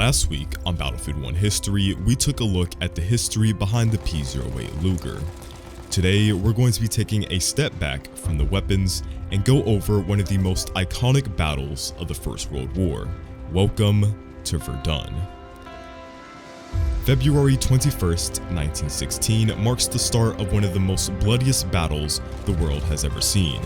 Last week on Battlefield 1 History, we took a look at the history behind the P-08 Luger. Today, we're going to be taking a step back from the weapons and go over one of the most iconic battles of the First World War. Welcome to Verdun. February 21st, 1916 marks the start of one of the most bloodiest battles the world has ever seen.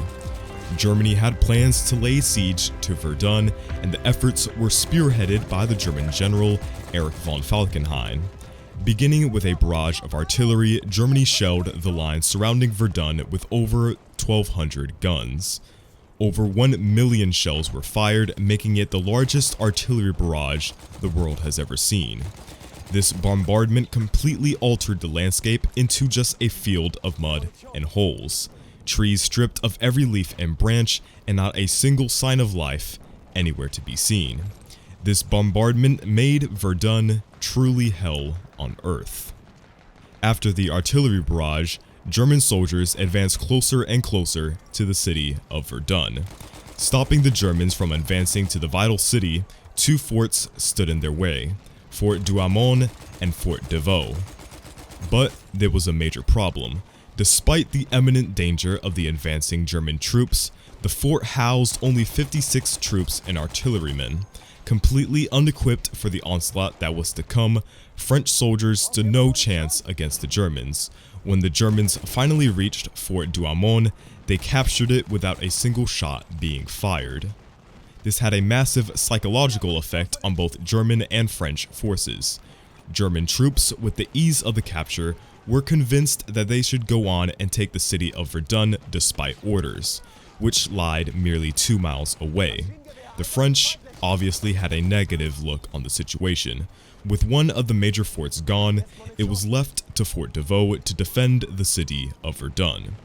Germany had plans to lay siege to Verdun, and the efforts were spearheaded by the German general Erich von Falkenhayn. Beginning with a barrage of artillery, Germany shelled the lines surrounding Verdun with over 1,200 guns. Over 1 million shells were fired, making it the largest artillery barrage the world has ever seen. This bombardment completely altered the landscape into just a field of mud and holes. Trees stripped of every leaf and branch, and not a single sign of life anywhere to be seen. This bombardment made Verdun truly hell on earth. After the artillery barrage, German soldiers advanced closer and closer to the city of Verdun. Stopping the Germans from advancing to the vital city, two forts stood in their way: Fort Douaumont and Fort de Vaux. But there was a major problem. Despite the imminent danger of the advancing German troops, the fort housed only 56 troops and artillerymen. Completely unequipped for the onslaught that was to come, French soldiers stood no chance against the Germans. When the Germans finally reached Fort Douaumont, they captured it without a single shot being fired. This had a massive psychological effect on both German and French forces. German troops, with the ease of the capture, were convinced that they should go on and take the city of Verdun despite orders, which lied merely 2 miles away. The French obviously had a negative look on the situation. With one of the major forts gone, it was left to Fort de Vaux to defend the city of Verdun.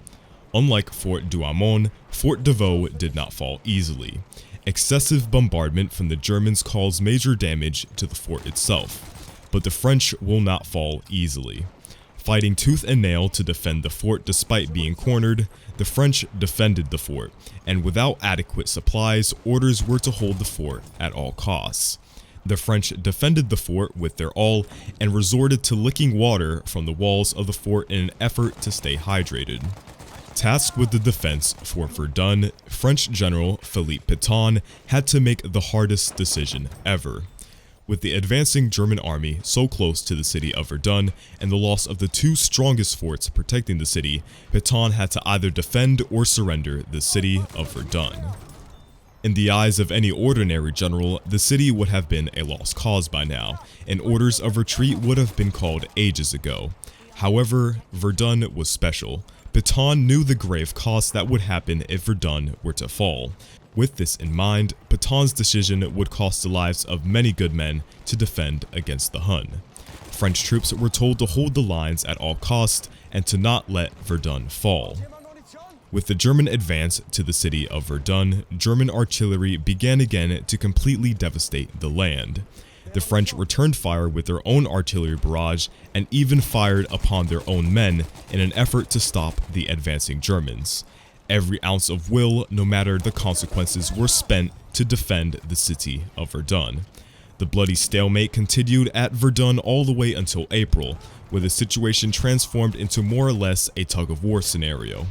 Unlike Fort Douaumont, Fort de Vaux did not fall easily. Excessive bombardment from the Germans caused major damage to the fort itself, but the French will not fall easily. Fighting tooth and nail to defend the fort despite being cornered, the French defended the fort, and without adequate supplies, orders were to hold the fort at all costs. The French defended the fort with their all and resorted to licking water from the walls of the fort in an effort to stay hydrated. Tasked with the defense for Verdun, French General Philippe Pétain had to make the hardest decision ever. With the advancing German army so close to the city of Verdun and the loss of the two strongest forts protecting the city, Pétain had to either defend or surrender the city of Verdun. In the eyes of any ordinary general, the city would have been a lost cause by now, and orders of retreat would have been called ages ago. However, Verdun was special. Pétain knew the grave cost that would happen if Verdun were to fall. With this in mind, Pétain's decision would cost the lives of many good men to defend against the Hun. French troops were told to hold the lines at all costs and to not let Verdun fall. With the German advance to the city of Verdun, German artillery began again to completely devastate the land. The French returned fire with their own artillery barrage and even fired upon their own men in an effort to stop the advancing Germans. Every ounce of will, no matter the consequences, were spent to defend the city of Verdun. The bloody stalemate continued at Verdun all the way until April, where the situation transformed into more or less a tug-of-war scenario.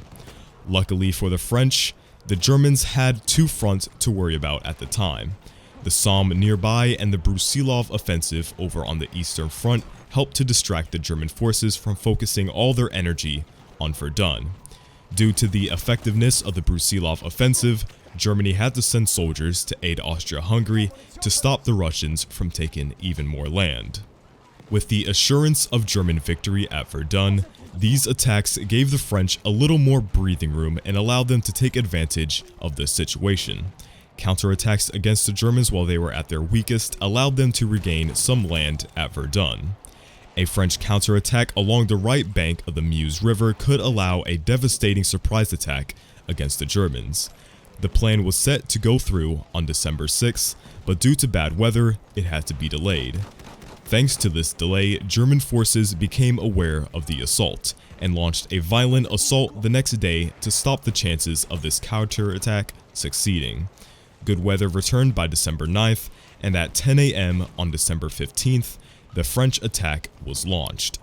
Luckily for the French, the Germans had two fronts to worry about at the time. The Somme nearby and the Brusilov offensive over on the Eastern Front helped to distract the German forces from focusing all their energy on Verdun. Due to the effectiveness of the Brusilov offensive, Germany had to send soldiers to aid Austria-Hungary to stop the Russians from taking even more land. With the assurance of German victory at Verdun, these attacks gave the French a little more breathing room and allowed them to take advantage of the situation. Counterattacks against the Germans while they were at their weakest allowed them to regain some land at Verdun. A French counterattack along the right bank of the Meuse River could allow a devastating surprise attack against the Germans. The plan was set to go through on December 6th, but due to bad weather, it had to be delayed. Thanks to this delay, German forces became aware of the assault and launched a violent assault the next day to stop the chances of this counterattack succeeding. Good weather returned by December 9th, and at 10 a.m. on December 15th, the French attack was launched.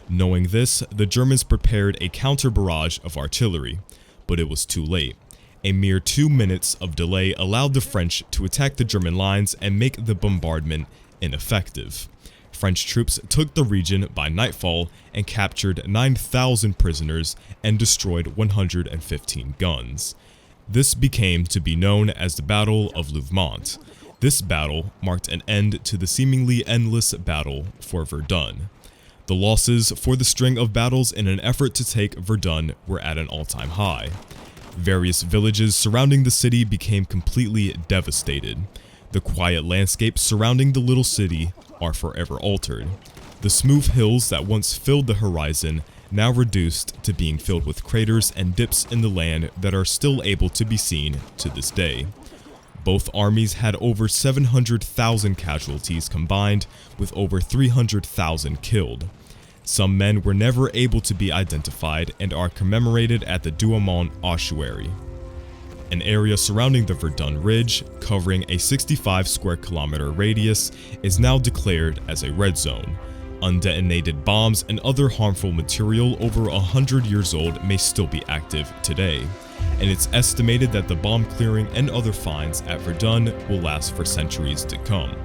Knowing this, the Germans prepared a counter barrage of artillery, but it was too late. A mere 2 minutes of delay allowed the French to attack the German lines and make the bombardment ineffective. French troops took the region by nightfall and captured 9,000 prisoners and destroyed 115 guns. This became to be known as the Battle of Louvemont. This battle marked an end to the seemingly endless battle for Verdun. The losses for the string of battles in an effort to take Verdun were at an all-time high. Various villages surrounding the city became completely devastated. The quiet landscapes surrounding the little city are forever altered. The smooth hills that once filled the horizon now reduced to being filled with craters and dips in the land that are still able to be seen to this day. Both armies had over 700,000 casualties combined, with over 300,000 killed. Some men were never able to be identified and are commemorated at the Douaumont ossuary. An area surrounding the Verdun Ridge, covering a 65 square kilometer radius, is now declared as a red zone. Undetonated bombs and other harmful material over 100 years old may still be active today, and it's estimated that the bomb clearing and other finds at Verdun will last for centuries to come.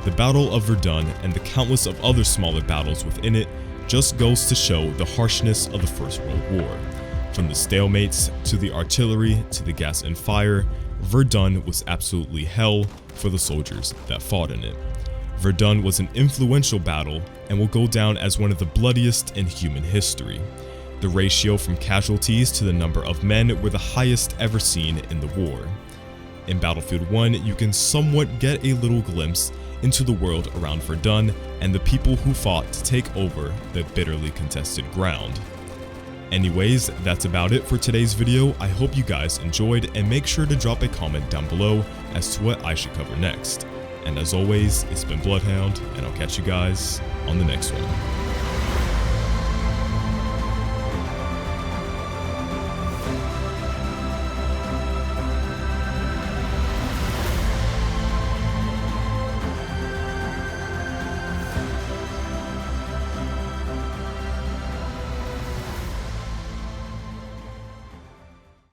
The Battle of Verdun and the countless of other smaller battles within it just goes to show the harshness of the First World War. From the stalemates, to the artillery, to the gas and fire, Verdun was absolutely hell for the soldiers that fought in it. Verdun was an influential battle and will go down as one of the bloodiest in human history. The ratio from casualties to the number of men were the highest ever seen in the war. In Battlefield 1, you can somewhat get a little glimpse into the world around Verdun and the people who fought to take over the bitterly contested ground. Anyways, that's about it for today's video. I hope you guys enjoyed, and make sure to drop a comment down below as to what I should cover next. And as always, it's been BloodHound, and I'll catch you guys on the next one.